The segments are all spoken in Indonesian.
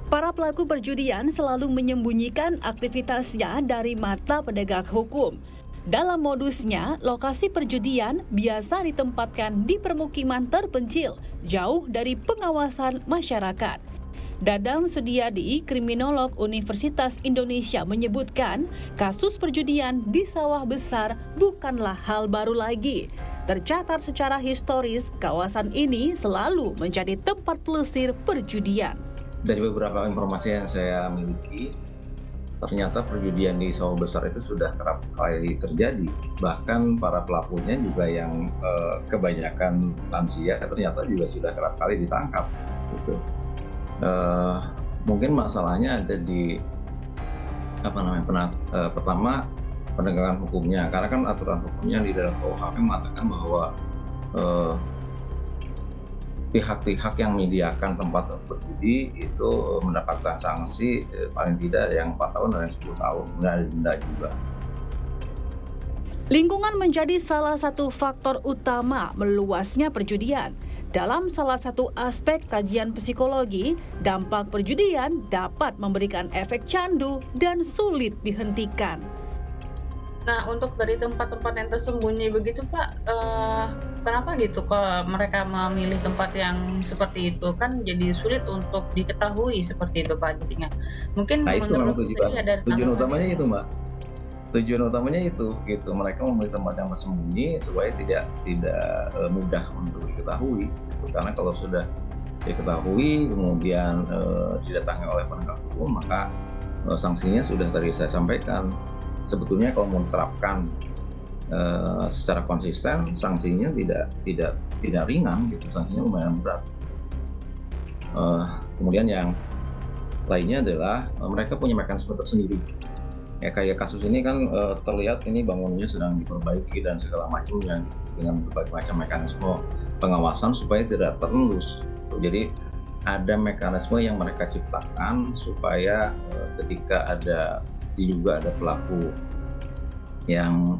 Para pelaku perjudian selalu menyembunyikan aktivitasnya dari mata penegak hukum. Dalam modusnya, lokasi perjudian biasa ditempatkan di permukiman terpencil, jauh dari pengawasan masyarakat. Dadang Sudiadi, kriminolog Universitas Indonesia menyebutkan, kasus perjudian di sawah besar bukanlah hal baru lagi. Tercatat secara historis, kawasan ini selalu menjadi tempat pelesir perjudian. Dari beberapa informasi yang saya miliki, ternyata perjudian di sawah besar itu sudah kerap kali terjadi. Bahkan para pelakunya juga yang kebanyakan lansia ternyata juga sudah kerap kali ditangkap. Gitu. Mungkin masalahnya ada di pertama penegakan hukumnya, karena kan aturan hukumnya di dalam KUHP mengatakan bahwa pihak-pihak yang menyediakan tempat berjudi itu mendapatkan sanksi paling tidak yang 4 tahun dan 10 tahun, kemudian ada denda juga. Lingkungan menjadi salah satu faktor utama meluasnya perjudian. Dalam salah satu aspek kajian psikologi, dampak perjudian dapat memberikan efek candu dan sulit dihentikan. Nah, untuk dari tempat-tempat yang tersembunyi begitu Pak, kenapa gitu kok mereka memilih tempat yang seperti itu? Kan jadi sulit untuk diketahui seperti itu Pak jadinya. Mungkin Nah itu memang tujuan utamanya itu Mbak. Tujuan utamanya itu gitu, mereka memilih tempat yang tersembunyi supaya tidak mudah untuk diketahui gitu. Karena kalau sudah diketahui kemudian didatangi oleh penegak hukum, maka sanksinya sudah tadi saya sampaikan. Sebetulnya kalau mau diterapkan secara konsisten, sanksinya tidak ringan gitu, sanksinya lumayan berat. Kemudian yang lainnya adalah mereka punya mekanisme tersendiri. Ya kayak kasus ini kan terlihat ini bangunannya sedang diperbaiki dan segala macamnya dengan berbagai macam mekanisme pengawasan supaya tidak terendus. Jadi ada mekanisme yang mereka ciptakan supaya ketika diduga ada pelaku yang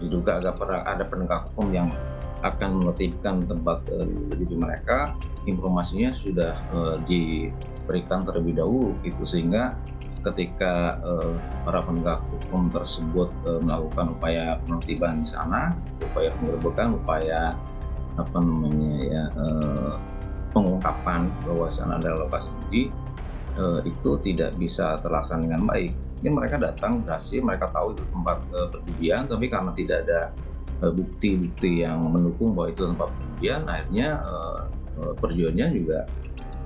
diduga ada penegak hukum yang akan menertibkan tempat berdiri mereka, informasinya sudah diberikan terlebih dahulu gitu, sehingga ketika para penegak hukum tersebut melakukan upaya penertiban di sana, upaya penggerbekan, upaya pengungkapan bahwa sana ada lokasi judi, itu tidak bisa terlaksana dengan baik. Mungkin mereka datang berhasil, mereka tahu itu tempat perjudian, tapi karena tidak ada bukti-bukti yang mendukung bahwa itu tempat perjudian, akhirnya perjudiannya juga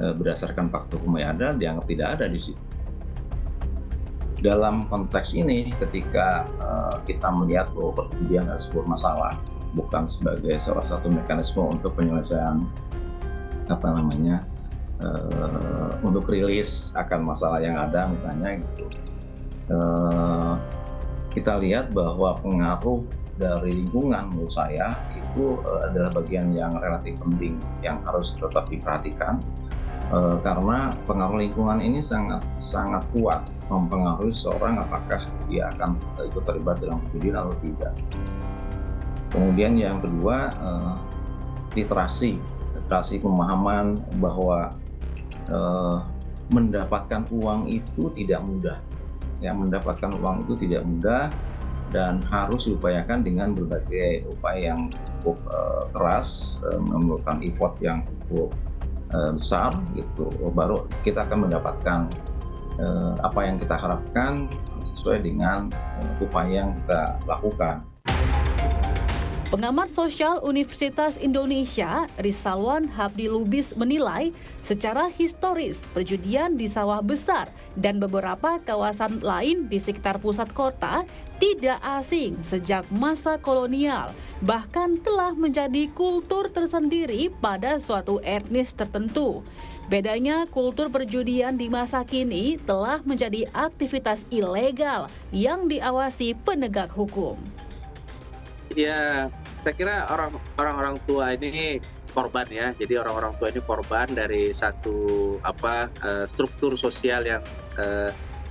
berdasarkan fakta hukum yang ada dianggap tidak ada di situ. Dalam konteks ini, ketika kita melihat bahwa perjudian adalah sebuah masalah, bukan sebagai salah satu mekanisme untuk penyelesaian untuk rilis akan masalah yang ada misalnya gitu, kita lihat bahwa pengaruh dari lingkungan menurut saya itu adalah bagian yang relatif penting yang harus tetap diperhatikan. Karena pengaruh lingkungan ini sangat kuat mempengaruhi seorang apakah dia akan ikut terlibat dalam perjudian atau tidak. Kemudian yang kedua, literasi pemahaman bahwa mendapatkan uang itu tidak mudah. Ya, mendapatkan uang itu tidak mudah dan harus diupayakan dengan berbagai upaya yang cukup keras, memerlukan effort yang cukup besar gitu, baru kita akan mendapatkan apa yang kita harapkan sesuai dengan upaya yang kita lakukan. Pengamat sosial Universitas Indonesia, Rizalwan Habdi Lubis menilai secara historis perjudian di sawah besar dan beberapa kawasan lain di sekitar pusat kota tidak asing sejak masa kolonial, bahkan telah menjadi kultur tersendiri pada suatu etnis tertentu. Bedanya, kultur perjudian di masa kini telah menjadi aktivitas ilegal yang diawasi penegak hukum. Ya, saya kira orang-orang tua ini korban ya. Jadi orang-orang tua ini korban dari satu struktur sosial yang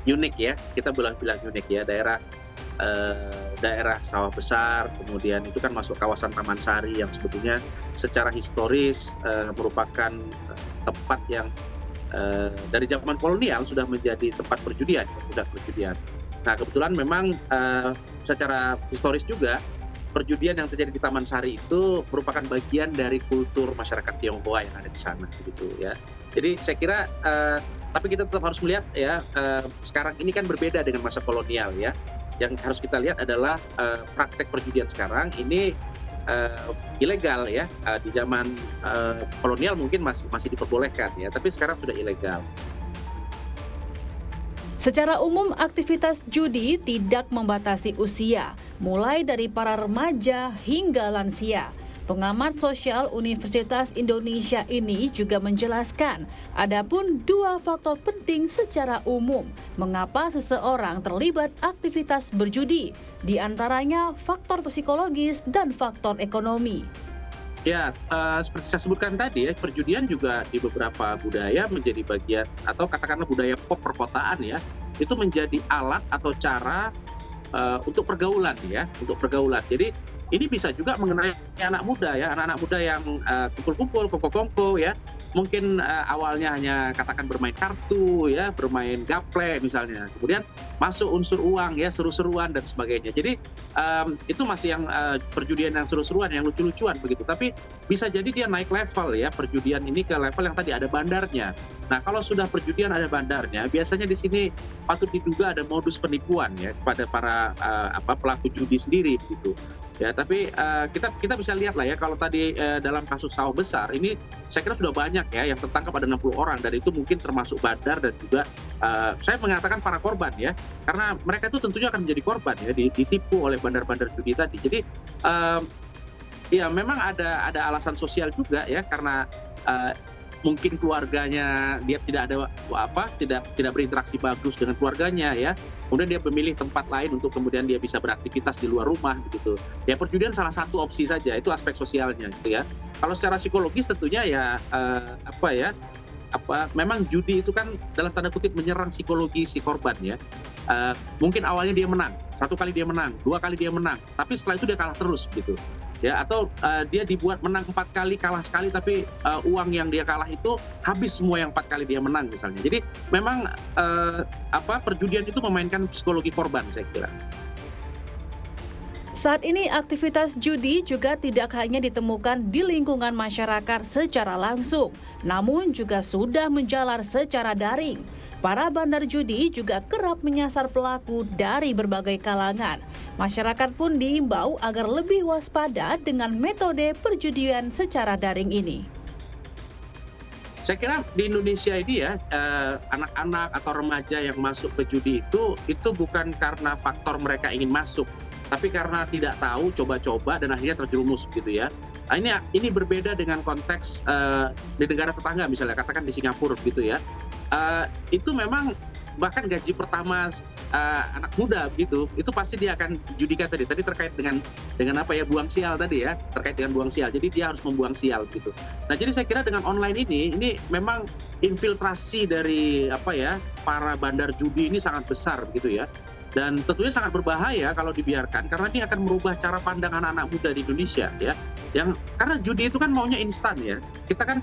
unik ya. Kita bilang unik ya. Daerah sawah besar, kemudian itu kan masuk kawasan Taman Sari yang sebetulnya secara historis merupakan tempat yang dari zaman kolonial sudah menjadi tempat perjudian, sudah perjudian. Nah kebetulan memang secara historis juga perjudian yang terjadi di Taman Sari itu merupakan bagian dari kultur masyarakat Tionghoa yang ada di sana, gitu ya. Jadi saya kira, tapi kita tetap harus melihat ya, sekarang ini kan berbeda dengan masa kolonial ya. Yang harus kita lihat adalah praktek perjudian sekarang ini ilegal ya. Di zaman kolonial mungkin masih diperbolehkan ya, tapi sekarang sudah ilegal. Secara umum, aktivitas judi tidak membatasi usia, mulai dari para remaja hingga lansia. Pengamat sosial Universitas Indonesia ini juga menjelaskan, adapun dua faktor penting secara umum mengapa seseorang terlibat aktivitas berjudi, di antaranya faktor psikologis dan faktor ekonomi. Ya, seperti saya sebutkan tadi ya, perjudian juga di beberapa budaya menjadi bagian, atau katakanlah budaya pop perkotaan ya, itu menjadi alat atau cara untuk pergaulan ya, untuk pergaulan. Jadi ini bisa juga mengenai anak muda ya, anak-anak muda yang kumpul-kumpul, kongko-kongko ya, mungkin awalnya hanya katakan bermain kartu ya, bermain gaple misalnya, kemudian masuk unsur uang ya, seru-seruan dan sebagainya. Jadi itu masih yang perjudian yang seru-seruan, yang lucu-lucuan begitu. Tapi bisa jadi dia naik level ya, perjudian ini ke level yang tadi ada bandarnya. Nah kalau sudah perjudian ada bandarnya, biasanya di sini patut diduga ada modus penipuan ya kepada para pelaku judi sendiri begitu. Ya, tapi kita bisa lihat lah ya, kalau tadi dalam kasus sawah besar ini saya kira sudah banyak ya yang tertangkap, ada 60 orang, dan itu mungkin termasuk bandar dan juga saya mengatakan para korban ya, karena mereka itu tentunya akan menjadi korban ya, ditipu oleh bandar-bandar judi tadi. Jadi ya memang ada alasan sosial juga ya, karena mungkin keluarganya dia tidak ada tidak berinteraksi bagus dengan keluarganya ya, kemudian dia memilih tempat lain untuk kemudian dia bisa beraktivitas di luar rumah begitu ya. Perjudian salah satu opsi saja, itu aspek sosialnya gitu ya. Kalau secara psikologis tentunya ya memang judi itu kan dalam tanda kutip menyerang psikologi si korban ya. Mungkin awalnya dia menang, satu kali dia menang, dua kali dia menang, tapi setelah itu dia kalah terus gitu ya. Atau dia dibuat menang 4 kali, kalah sekali, tapi uang yang dia kalah itu habis semua yang 4 kali dia menang misalnya. Jadi memang perjudian itu memainkan psikologi korban, saya kira. Saat ini aktivitas judi juga tidak hanya ditemukan di lingkungan masyarakat secara langsung, namun juga sudah menjalar secara daring. Para bandar judi juga kerap menyasar pelaku dari berbagai kalangan. Masyarakat pun diimbau agar lebih waspada dengan metode perjudian secara daring ini. Saya kira di Indonesia ini ya, anak-anak atau remaja yang masuk ke judi itu bukan karena faktor mereka ingin masuk, tapi karena tidak tahu, coba-coba, dan akhirnya terjerumus gitu ya. Nah, ini berbeda dengan konteks di negara tetangga, misalnya katakan di Singapura gitu ya. Itu memang bahkan gaji pertama anak muda begitu, itu pasti dia akan judika tadi terkait dengan buang sial tadi ya, terkait dengan buang sial. Jadi dia harus membuang sial gitu. Nah jadi saya kira dengan online ini memang infiltrasi dari para bandar judi ini sangat besar begitu ya. Dan tentunya sangat berbahaya kalau dibiarkan, karena ini akan merubah cara pandang anak-anak muda di Indonesia ya. Karena judi itu kan maunya instan ya. Kita kan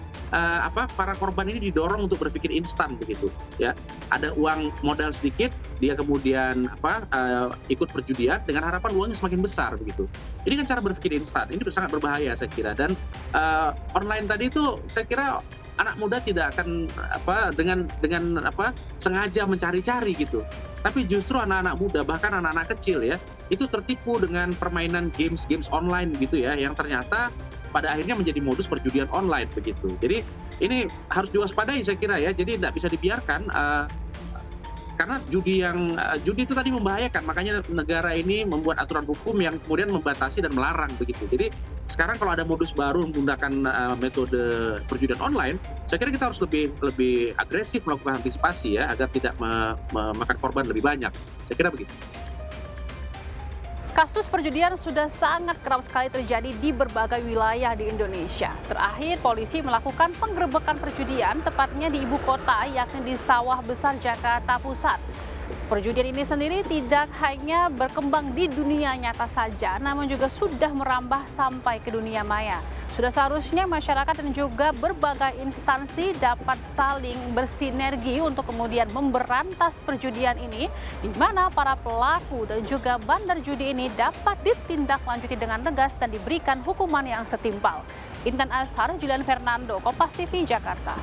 para korban ini didorong untuk berpikir instan begitu ya. Ada uang modal sedikit, dia kemudian ikut perjudian dengan harapan uangnya semakin besar begitu. Ini kan cara berpikir instan. Ini sangat berbahaya saya kira. Dan online tadi itu saya kira anak muda tidak akan dengan sengaja mencari-cari gitu. Tapi justru anak-anak muda, bahkan anak-anak kecil ya, itu tertipu dengan permainan games online gitu ya, yang ternyata pada akhirnya menjadi modus perjudian online begitu. Jadi ini harus diwaspadai saya kira ya. Jadi tidak bisa dibiarkan karena judi itu tadi membahayakan. Makanya negara ini membuat aturan hukum yang kemudian membatasi dan melarang begitu. Jadi sekarang kalau ada modus baru menggunakan metode perjudian online, saya kira kita harus lebih agresif melakukan antisipasi ya, agar tidak memakan korban lebih banyak. Saya kira begitu. Kasus perjudian sudah sangat kerap sekali terjadi di berbagai wilayah di Indonesia. Terakhir, polisi melakukan penggerebekan perjudian, tepatnya di ibu kota, yakni di Sawah Besar, Jakarta Pusat. Perjudian ini sendiri tidak hanya berkembang di dunia nyata saja, namun juga sudah merambah sampai ke dunia maya. Sudah seharusnya masyarakat dan juga berbagai instansi dapat saling bersinergi untuk kemudian memberantas perjudian ini, di mana para pelaku dan juga bandar judi ini dapat ditindaklanjuti dengan tegas dan diberikan hukuman yang setimpal. Intan Ashar, Julian Fernando, Kompas TV, Jakarta.